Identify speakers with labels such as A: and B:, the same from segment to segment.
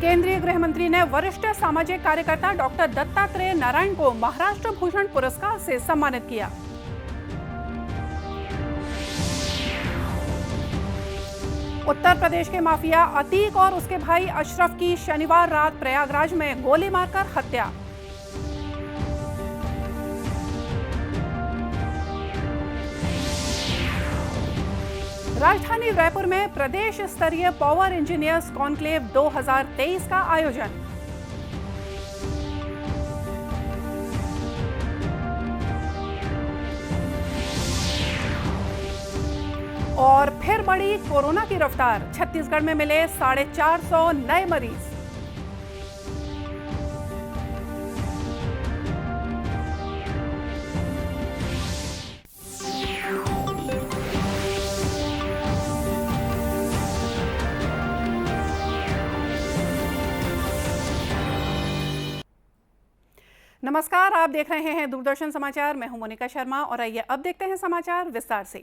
A: केंद्रीय गृह मंत्री ने वरिष्ठ सामाजिक कार्यकर्ता डॉक्टर दत्तात्रेय नारायण को महाराष्ट्र भूषण पुरस्कार से सम्मानित किया। उत्तर प्रदेश के माफिया अतीक और उसके भाई अशरफ की शनिवार रात प्रयागराज में गोली मारकर हत्या। राजधानी रायपुर में प्रदेश स्तरीय पावर इंजीनियर्स कॉन्क्लेव 2023 का आयोजन। और फिर बढ़ी कोरोना की रफ्तार, छत्तीसगढ़ में मिले 450 नए मरीज। नमस्कार, आप देख रहे हैं दूरदर्शन समाचार। मैं हूं मोनिका शर्मा और आइए अब देखते हैं समाचार विस्तार से।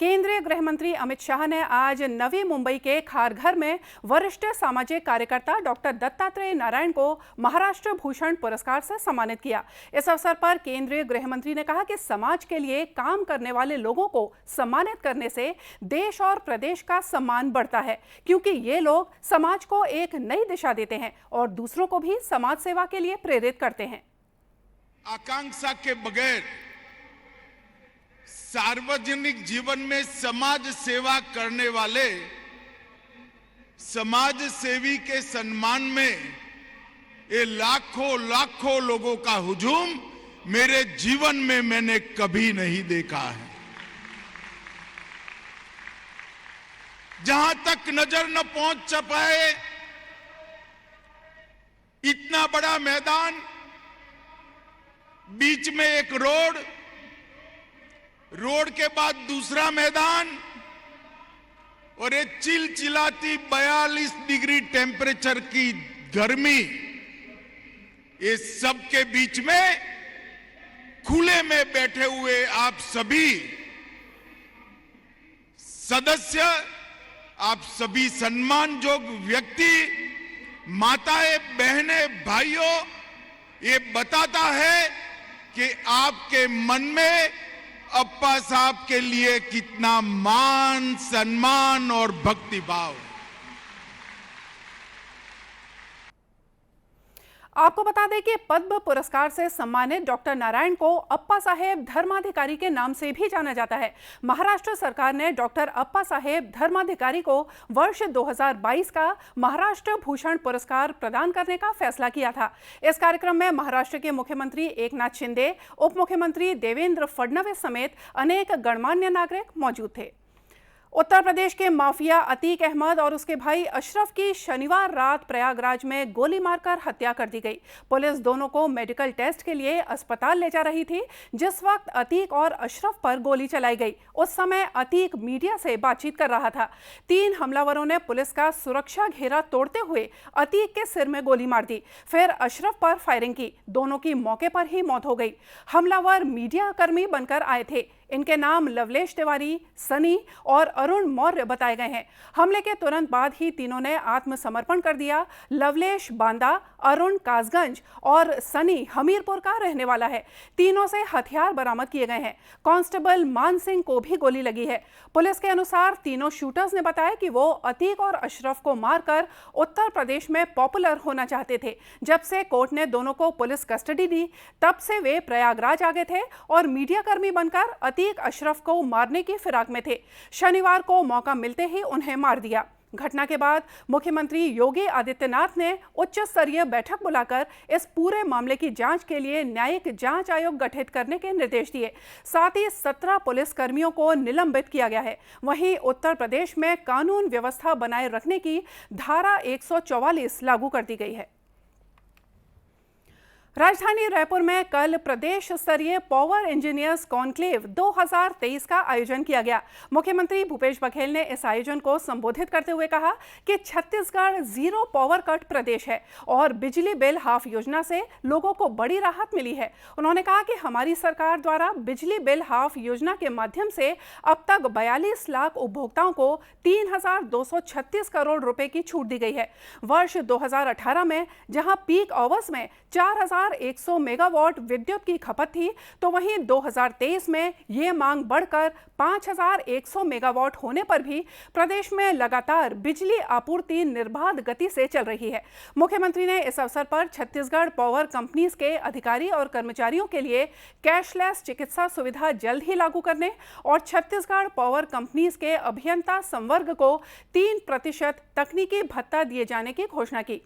A: केंद्रीय गृह मंत्री अमित शाह ने आज नवी मुंबई के खारघर में वरिष्ठ सामाजिक कार्यकर्ता डॉक्टर दत्तात्रेय नारायण को महाराष्ट्र भूषण पुरस्कार से सम्मानित किया। इस अवसर पर केंद्रीय गृह मंत्री ने कहा कि समाज के लिए काम करने वाले लोगों को सम्मानित करने से देश और प्रदेश का सम्मान बढ़ता है, क्योंकि ये लोग समाज को एक नई दिशा देते हैं और दूसरों को भी समाज सेवा के लिए प्रेरित करते हैं।
B: आकांक्षा के बगैर सार्वजनिक जीवन में समाज सेवा करने वाले समाज सेवी के सम्मान में ये लाखों लाखों लोगों का हुजूम मेरे जीवन में मैंने कभी नहीं देखा है। जहां तक नजर न पहुंच पाए इतना बड़ा मैदान, बीच में एक रोड के बाद दूसरा मैदान और ये चिलचिलाती 42 डिग्री टेम्परेचर की गर्मी, ये सब के बीच में खुले में बैठे हुए आप सभी सदस्य, आप सभी सम्मानजोग व्यक्ति, माताएं, बहनें, भाइयों, ये बताता है कि आपके मन में अप्पा साहब के लिए कितना मान, सम्मान और भक्ति भाव है।
A: आपको बता दें कि पद्म पुरस्कार से सम्मानित डॉक्टर नारायण को अप्पा साहेब धर्माधिकारी के नाम से भी जाना जाता है। महाराष्ट्र सरकार ने डॉक्टर अप्पा साहेब धर्माधिकारी को वर्ष 2022 का महाराष्ट्र भूषण पुरस्कार प्रदान करने का फैसला किया था। इस कार्यक्रम में महाराष्ट्र के मुख्यमंत्री एकनाथ शिंदे, उप मुख्यमंत्री देवेंद्र फडणवीस समेत अनेक गणमान्य नागरिक मौजूद थे। उत्तर प्रदेश के माफिया अतीक अहमद और उसके भाई अशरफ की शनिवार रात प्रयागराज में गोली मारकर हत्या कर दी गई। पुलिस दोनों को मेडिकल टेस्ट के लिए अस्पताल ले जा रही थी। जिस वक्त अतीक और अशरफ पर गोली चलाई गई, उस समय अतीक मीडिया से बातचीत कर रहा था। 3 हमलावरों ने पुलिस का सुरक्षा घेरा तोड़ते हुए अतीक के सिर में गोली मार दी, फिर अशरफ पर फायरिंग की। दोनों की मौके पर ही मौत हो गई। हमलावर मीडिया कर्मी बनकर आए थे। इनके नाम लवलेश तिवारी, सनी और अरुण मौर्य बताए गए हैं। हमले के तुरंत बाद ही तीनों ने आत्मसमर्पण कर दिया। लवलेश बांदा, अरुण कासगंज और सनी हमीरपुर का रहने वाला है। तीनों से हथियार बरामद किए गए हैं। कांस्टेबल मान सिंह को भी गोली लगी है। पुलिस के अनुसार तीनों शूटर्स ने बताया कि वो अतीक और अशरफ को मारकर उत्तर प्रदेश में पॉपुलर होना चाहते थे। जब से कोर्ट ने दोनों को पुलिस कस्टडी दी, तब से वे प्रयागराज आ गए थे और मीडिया कर्मी बनकर अतीक अशरफ को मारने की फिराक में थे। शनिवार को मौका मिलते ही उन्हें मार दिया। घटना के बाद मुख्यमंत्री योगी आदित्यनाथ ने उच्च स्तरीय बैठक बुलाकर इस पूरे मामले की जांच के लिए न्यायिक जांच आयोग गठित करने के निर्देश दिए। साथ ही 17 पुलिस कर्मियों को निलंबित किया गया है। वहीं उत्तर प्रदेश में कानून व्यवस्था बनाए रखने की धारा 144 लागू कर दी गई है। राजधानी रायपुर में कल प्रदेश स्तरीय पावर इंजीनियर्स कॉन्क्लेव 2023 का आयोजन किया गया। मुख्यमंत्री भूपेश बघेल ने इस आयोजन को संबोधित करते हुए कहा कि छत्तीसगढ़ जीरो पावर कट प्रदेश है और बिजली बिल हाफ योजना से लोगों को बड़ी राहत मिली है। उन्होंने कहा कि हमारी सरकार द्वारा बिजली बिल हाफ योजना के माध्यम से अब तक 42 लाख उपभोक्ताओं को 3,236 करोड़ रुपए की छूट दी गई है। वर्ष 2018 में जहां पीक आवर्स में 4,100 मेगावाट विद्युत की खपत थी, तो वहीं 2023 में ये मांग बढ़कर 5,100 मेगावाट होने पर भी प्रदेश में लगातार बिजली आपूर्ति निर्बाध गति से चल रही है। मुख्यमंत्री ने इस अवसर पर छत्तीसगढ़ पावर कंपनीज के अधिकारी और कर्मचारियों के लिए कैशलेस चिकित्सा सुविधा जल्द ही लागू करने और छत्तीसगढ़ पावर कंपनीज के अभियंता संवर्ग को 3% तकनीकी भत्ता दिए जाने की घोषणा की।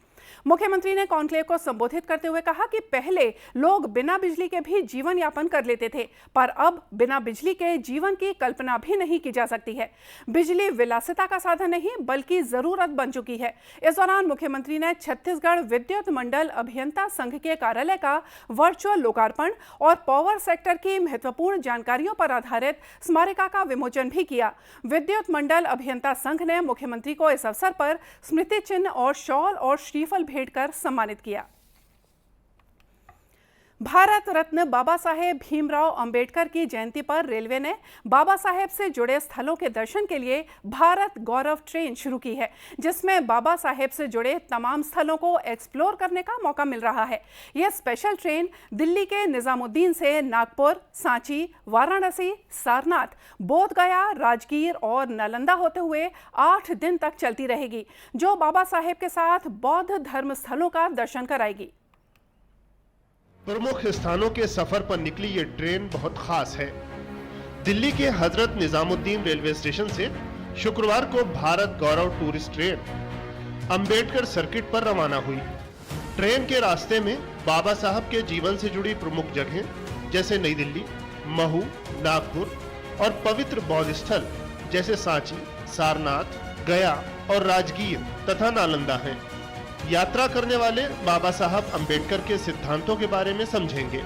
A: मुख्यमंत्री ने कॉन्क्लेव को संबोधित करते हुए कहा कि पहले लोग बिना बिजली के भी जीवन यापन कर लेते थे, पर अब बिना बिजली के जीवन की कल्पना भी नहीं की जा सकती है। बिजली विलासिता का साधन नहीं बल्कि जरूरत बन चुकी है। इस दौरान मुख्यमंत्री ने छत्तीसगढ़ विद्युत मंडल अभियंता संघ के कार्यालय का वर्चुअल लोकार्पण और पावर सेक्टर की महत्वपूर्ण जानकारियों पर आधारित स्मारिका का विमोचन भी किया। विद्युत मंडल अभियंता संघ ने मुख्यमंत्री को इस अवसर पर स्मृति चिन्ह और शॉल और श्रीफल भेंट कर सम्मानित किया। भारत रत्न बाबा साहेब भीमराव अंबेडकर की जयंती पर रेलवे ने बाबा साहेब से जुड़े स्थलों के दर्शन के लिए भारत गौरव ट्रेन शुरू की है, जिसमें बाबा साहेब से जुड़े तमाम स्थलों को एक्सप्लोर करने का मौका मिल रहा है। यह स्पेशल ट्रेन दिल्ली के निजामुद्दीन से नागपुर, सांची, वाराणसी, सारनाथ, बोधगया, राजगीर और नालंदा होते हुए 8 दिन तक चलती रहेगी, जो बाबा साहेब के साथ बौद्ध धर्म स्थलों का दर्शन कराएगी।
C: प्रमुख स्थानों के सफर पर निकली ये ट्रेन बहुत खास है। दिल्ली के हजरत निजामुद्दीन रेलवे स्टेशन से शुक्रवार को भारत गौरव टूरिस्ट ट्रेन अंबेडकर सर्किट पर रवाना हुई। ट्रेन के रास्ते में बाबा साहब के जीवन से जुड़ी प्रमुख जगहें जैसे नई दिल्ली, महू, नागपुर और पवित्र बौद्ध स्थल जैसे सांची, सारनाथ, गया और राजगीर तथा नालंदा हैं। यात्रा करने वाले बाबा साहब अंबेडकर के सिद्धांतों के बारे में समझेंगे।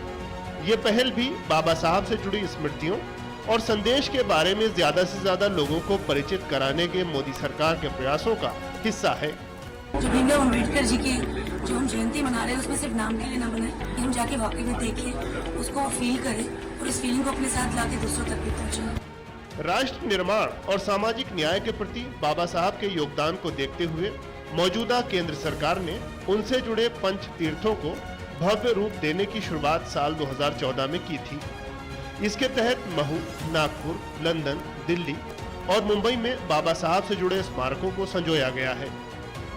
C: ये पहल भी बाबा साहब से जुड़ी स्मृतियों और संदेश के बारे में ज्यादा से ज्यादा लोगों को परिचित कराने के मोदी सरकार के प्रयासों का हिस्सा है।
D: जो भीमराव अंबेडकर जी की जो हम जयंती मना रहे हैं, उसमें सिर्फ नाम के लिए ना बने, हम जाके वाकई में देखें, उसको फील करें और इस फीलिंग को अपने साथ लाके दूसरों तक भी पहुंचाएं।
C: राष्ट्र निर्माण और सामाजिक न्याय के प्रति बाबा साहब के योगदान को देखते हुए मौजूदा केंद्र सरकार ने उनसे जुड़े पंच तीर्थों को भव्य रूप देने की शुरुआत साल 2014 में की थी। इसके तहत महू, नागपुर, लंदन, दिल्ली और मुंबई में बाबा साहब से जुड़े स्मारकों को संजोया गया है।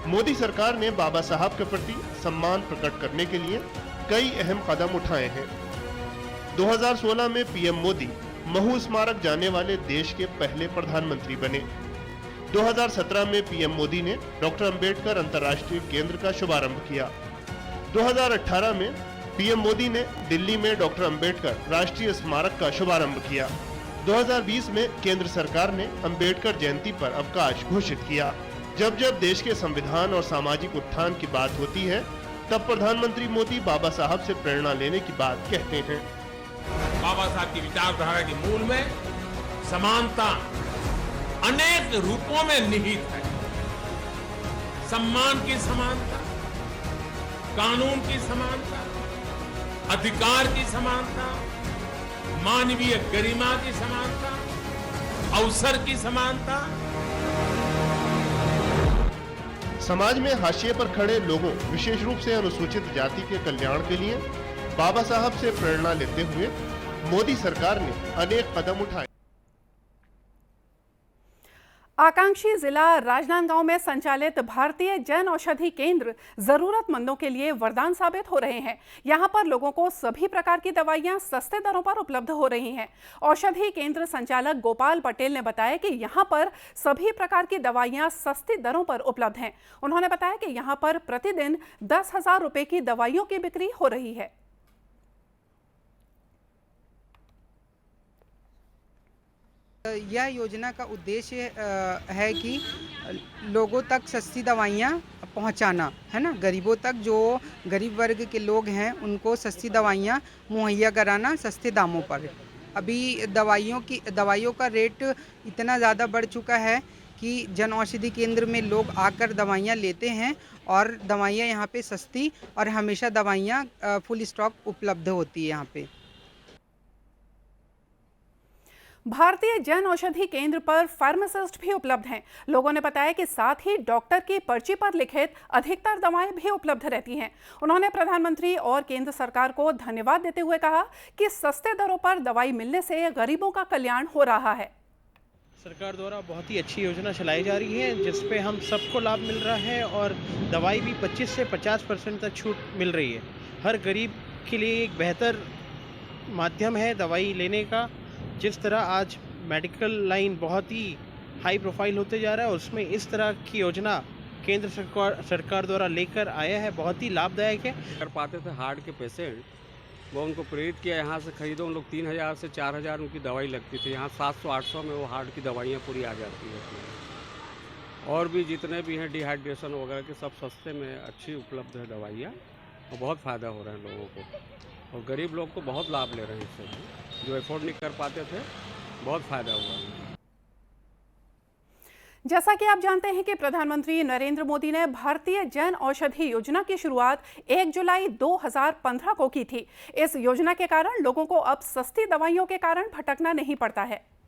C: मोदी सरकार ने बाबा साहब के प्रति सम्मान प्रकट करने के लिए कई अहम कदम उठाए हैं। 2016 में पीएम मोदी महू स्मारक जाने वाले देश के पहले प्रधानमंत्री बने। 2017 में पीएम मोदी ने डॉक्टर अंबेडकर अंतर्राष्ट्रीय केंद्र का शुभारंभ किया। 2018 में पीएम मोदी ने दिल्ली में डॉक्टर अंबेडकर राष्ट्रीय स्मारक का शुभारंभ किया। 2020 में केंद्र सरकार ने अंबेडकर जयंती पर अवकाश घोषित किया। जब जब देश के संविधान और सामाजिक उत्थान की बात होती है, तब प्रधानमंत्री मोदी बाबा साहब से प्रेरणा लेने की बात कहते हैं।
E: बाबा साहब की विचारधारा के मूल में समानता अनेक रूपों में निहित है। सम्मान की समानता, कानून की समानता, अधिकार की समानता, मानवीय गरिमा की समानता, अवसर की समानता।
C: समाज में हाशिए पर खड़े लोगों, विशेष रूप से अनुसूचित जाति के कल्याण के लिए बाबा साहब से प्रेरणा लेते हुए मोदी सरकार ने अनेक कदम उठाए।
A: आकांक्षी जिला राजनांदगांव में संचालित भारतीय जन औषधि केंद्र जरूरतमंदों के लिए वरदान साबित हो रहे हैं। यहां पर लोगों को सभी प्रकार की दवाइयां सस्ते दरों पर उपलब्ध हो रही हैं। औषधि केंद्र संचालक गोपाल पटेल ने बताया कि यहां पर सभी प्रकार की दवाइयां सस्ती दरों पर उपलब्ध हैं। उन्होंने बताया कि यहां पर प्रतिदिन 10,000 रुपए की दवाइयों की बिक्री हो रही है।
F: यह योजना का उद्देश्य है कि लोगों तक सस्ती दवाइयाँ पहुंचाना, है ना। गरीबों तक, जो गरीब वर्ग के लोग हैं उनको सस्ती दवाइयाँ मुहैया कराना सस्ते दामों पर। अभी दवाइयों का रेट इतना ज़्यादा बढ़ चुका है कि जन औषधि केंद्र में लोग आकर दवाइयाँ लेते हैं और दवाइयाँ यहाँ पे सस्ती और हमेशा दवाइयाँ फुल स्टॉक उपलब्ध होती है यहाँ पे।
A: भारतीय जन औषधि केंद्र पर फार्मासिस्ट भी उपलब्ध हैं। लोगों ने बताया कि साथ ही डॉक्टर की पर्ची पर लिखित अधिकतर दवाएं भी उपलब्ध रहती हैं। उन्होंने प्रधानमंत्री और केंद्र सरकार को धन्यवाद देते हुए कहा कि सस्ते दरों पर दवाई मिलने से गरीबों का कल्याण हो रहा है।
G: सरकार द्वारा बहुत ही अच्छी योजना चलाई जा रही है जिसपे हम सबको लाभ मिल रहा है और दवाई भी 25 से 50% तक छूट मिल रही है। हर गरीब के लिए एक बेहतर माध्यम है दवाई लेने का। जिस तरह आज मेडिकल लाइन बहुत ही हाई प्रोफाइल होते जा रहा है, उसमें इस तरह की योजना केंद्र सरकार द्वारा लेकर आया है, बहुत ही लाभदायक है।
H: कर पाते थे हार्ट के पेशेंट, वो उनको प्रेरित किया यहाँ से खरीदो। उन लोग 3000 से 4000 उनकी दवाई लगती थी, यहाँ 700-800 में वो हार्ट की दवाइयाँ पूरी आ जाती है। और भी जितने भी हैं डिहाइड्रेशन वगैरह के सब सस्ते में अच्छी उपलब्ध है दवाइयाँ, और बहुत फ़ायदा हो रहा है लोगों को। और गरीब लोग को बहुत लाभ ले रहे हैं इससे, जो अफोर्ड नहीं कर पाते थे, बहुत फ़ायदा हुआ है।
A: जैसा कि आप जानते हैं कि प्रधानमंत्री नरेंद्र मोदी ने भारतीय जन औषधि योजना की शुरुआत 1 जुलाई 2015 को की थी। इस योजना के कारण लोगों को अब सस्ती दवाइयों के कारण भटकना नहीं पड़ता है।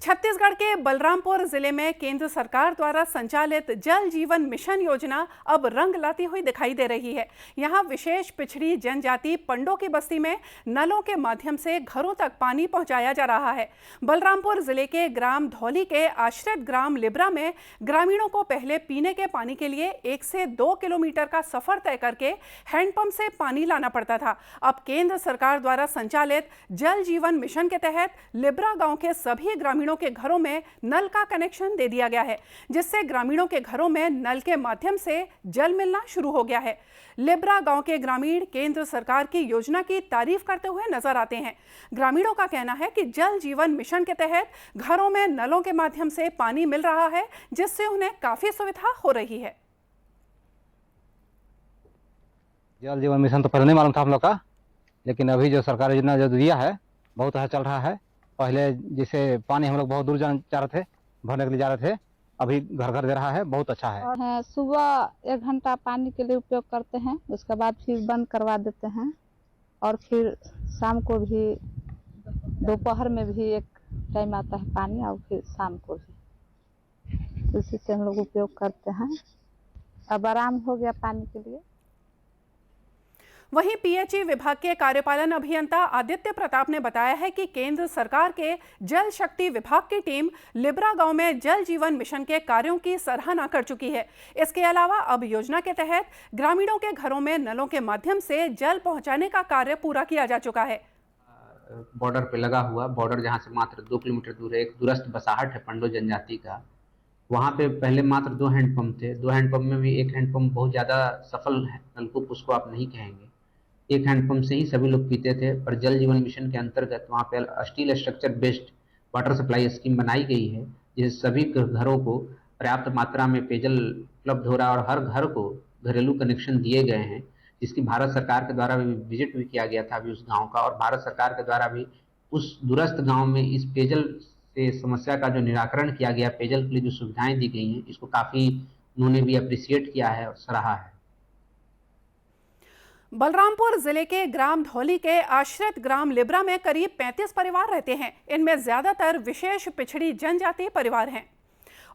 A: छत्तीसगढ़ के बलरामपुर जिले में केंद्र सरकार द्वारा संचालित जल जीवन मिशन योजना अब रंग लाती हुई दिखाई दे रही है। यहां विशेष पिछड़ी जनजाति पंडों की बस्ती में नलों के माध्यम से घरों तक पानी पहुंचाया जा रहा है। बलरामपुर जिले के ग्राम धौली के आश्रित ग्राम लिब्रा में ग्रामीणों को पहले पीने के पानी के लिए 1 से 2 किलोमीटर का सफर तय करके हैंडपंप से पानी लाना पड़ता था। अब केंद्र सरकार द्वारा संचालित जल जीवन मिशन के तहत लिब्रा गाँव के सभी ग्रामीणों के घरों में नल का कनेक्शन दे दिया गया है, जिससे ग्रामीणों के घरों में नल के माध्यम से जल मिलना शुरू हो गया है। लिब्रा गांव के ग्रामीण केंद्र सरकार की योजना की तारीफ करते हुए नजर आते हैं। ग्रामीणों का कहना है कि जल जीवन मिशन के तहत घरों में नलों के माध्यम से पानी मिल रहा है, जिससे उन्हें काफी सुविधा हो रही है।
I: जल जीवन मिशन तो पहले नहीं मालूम था हम लोग का, लेकिन अभी जो सरकार योजना जो दिया है बहुत अच्छा चल रहा है। पहले जैसे पानी हम लोग बहुत दूर जा रहे थे, भरने के लिए जा रहे थे, अभी घर घर दे रहा है, बहुत अच्छा है।
J: और सुबह 1 घंटा पानी के लिए उपयोग करते हैं, उसके बाद फिर बंद करवा देते हैं, और फिर शाम को भी, दोपहर में भी एक टाइम आता है पानी, और फिर शाम को भी उसी से हम लोग उपयोग करते हैं। अब आराम हो गया पानी के लिए।
A: वहीं पीएचई विभाग के कार्यपालन अभियंता आदित्य प्रताप ने बताया है कि केंद्र सरकार के जल शक्ति विभाग की टीम लिब्रा गांव में जल जीवन मिशन के कार्यों की सराहना कर चुकी है। इसके अलावा अब योजना के तहत ग्रामीणों के घरों में नलों के माध्यम से जल पहुंचाने का कार्य पूरा किया जा चुका है।
K: बॉर्डर पे लगा हुआ, बॉर्डर जहां से मात्र 2 किलोमीटर दूर है, एक दूरस्थ बसाहट है पंडो जनजाति का। वहाँ पे पहले मात्र 2 हैंडपंप थे। 2 हैंडपंप में भी एक हैंडपंप बहुत ज़्यादा सफल है, नलकूप उसको आप नहीं कहेंगे। एक हैंडपंप से ही सभी लोग पीते थे, पर जल जीवन मिशन के अंतर्गत वहाँ पे steel structure based water supply scheme बनाई गई है, जिससे सभी घरों को पर्याप्त मात्रा में पेयजल उपलब्ध हो रहा है और हर घर को घरेलू कनेक्शन दिए गए हैं, जिसकी भारत सरकार के द्वारा भी विजिट भी किया गया था अभी उस गाँव का, और भारत सरकार के द्वारा भी उस दूरस्थ गाँव में इस पेयजल से समस्या का जो निराकरण किया गया, पेयजल के लिए जो सुविधाएं दी गई हैं, इसको काफ़ी उन्होंने भी अप्रिशिएट किया है और सराहा है।
A: बलरामपुर जिले के ग्राम धौली के आश्रित ग्राम लिब्रा में करीब 35 परिवार रहते हैं। इनमें ज्यादातर विशेष पिछड़ी जनजाति परिवार हैं।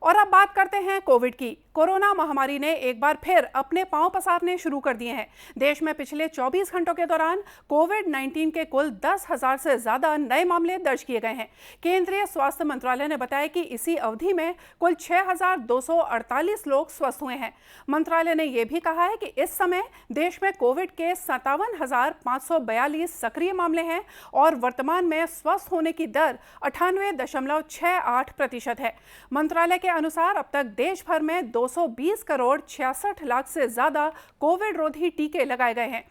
A: और अब बात करते हैं कोविड की। कोरोना महामारी ने एक बार फिर अपने पांव पसारने शुरू कर दिए हैं। देश में पिछले 24 घंटों के दौरान कोविड-19 के कुल 10,000 से ज्यादा नए मामले दर्ज किए गए हैं। केंद्रीय स्वास्थ्य मंत्रालय ने बताया कि इसी अवधि में कुल 6,248 लोग स्वस्थ हुए हैं। मंत्रालय ने यह भी कहा है कि इस समय देश में कोविड के 57,542 सक्रिय मामले हैं और वर्तमान में स्वस्थ होने की दर 98.68% है। मंत्रालय के अनुसार अब तक देश भर में 220 करोड़ 66 लाख से ज्यादा कोविड रोधी टीके लगाए गए हैं।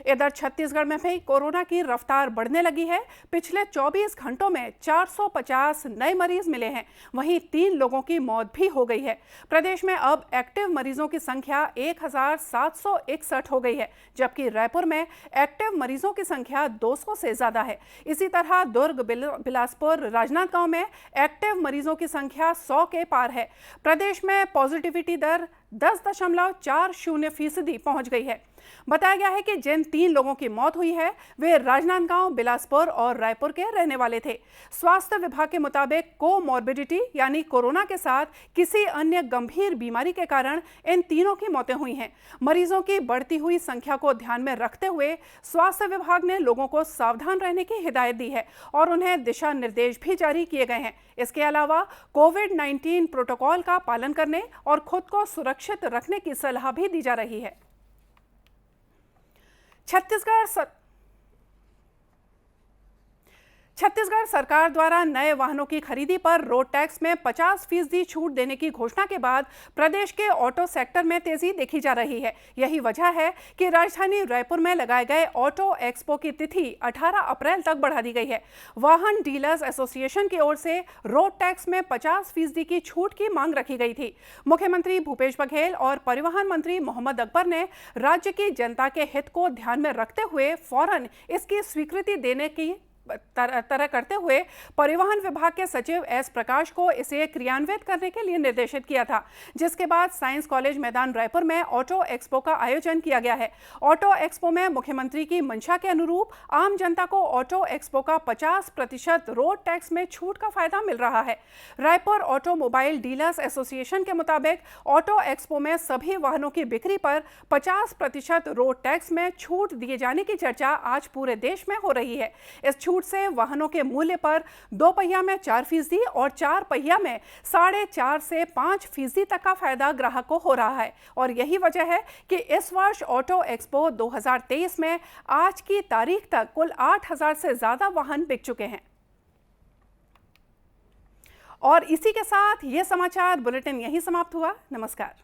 A: इधर छत्तीसगढ़ में भी कोरोना की रफ्तार बढ़ने लगी है। पिछले 24 घंटों में 450 नए मरीज मिले हैं, वहीं 3 लोगों की मौत भी हो गई है। प्रदेश में अब एक्टिव मरीजों की संख्या 1761 हो गई है, जबकि रायपुर में एक्टिव मरीजों की संख्या 200 से ज्यादा है। इसी तरह दुर्ग, बिलासपुर, राजनांदगांव में एक्टिव मरीजों की संख्या 100 के पार है। प्रदेश में पॉजिटिविटी दर 10.40% पहुंच गई है। बताया गया है कि जिन 3 लोगों की मौत हुई है वे राजनांदगांव, बिलासपुर और रायपुर के रहने वाले थे। स्वास्थ्य विभाग के मुताबिक कोमॉर्बिडिटी यानी कोरोना के साथ किसी अन्य गंभीर बीमारी के कारण इन तीनों की मौतें हुई हैं। मरीजों की बढ़ती हुई संख्या को ध्यान में रखते हुए स्वास्थ्य विभाग ने लोगों को सावधान रहने की हिदायत दी है और उन्हें दिशा निर्देश भी जारी किए गए हैं। इसके अलावा कोविड-19 प्रोटोकॉल का पालन करने और खुद को सुरक्षित रखने की सलाह भी दी जा रही है। छत्तीसगढ़ सरकार द्वारा नए वाहनों की खरीदी पर रोड टैक्स में 50% छूट देने की घोषणा के बाद प्रदेश के ऑटो सेक्टर में तेजी देखी जा रही है। यही वजह है कि राजधानी रायपुर में लगाए गए ऑटो एक्सपो की तिथि 18 अप्रैल तक बढ़ा दी गई है। वाहन डीलर्स एसोसिएशन की ओर से रोड टैक्स में 50% की छूट की मांग रखी गई थी। मुख्यमंत्री भूपेश बघेल और परिवहन मंत्री मोहम्मद अकबर ने राज्य की जनता के हित को ध्यान में रखते हुए फौरन इसकी स्वीकृति देने की तरह करते हुए परिवहन विभाग के सचिव एस प्रकाश को इसे क्रियान्वित करने के लिए निर्देशित किया था, जिसके बाद साइंस कॉलेज मैदान रायपुर में ऑटो एक्सपो का आयोजन किया गया है। ऑटो एक्सपो में मुख्यमंत्री की मंशा के अनुरूप आम जनता को ऑटो एक्सपो का 50% रोड टैक्स में छूट का फायदा मिल रहा है। रायपुर ऑटोमोबाइल डीलर्स एसोसिएशन के मुताबिक ऑटो एक्सपो में सभी वाहनों की बिक्री पर 50% रोड टैक्स में छूट दिए जाने की चर्चा आज पूरे देश में हो रही है। इस छूट से वाहनों के मूल्य पर 2 पहिया में 4% और 4 पहिया में 4.5 से 5% तक का फायदा ग्राहक को हो रहा है। और यही वजह है कि इस वर्ष ऑटो एक्सपो 2023 में आज की तारीख तक कुल 8,000 से ज्यादा वाहन बिक चुके हैं। और इसी के साथ ये समाचार बुलेटिन यहीं समाप्त हुआ। नमस्कार।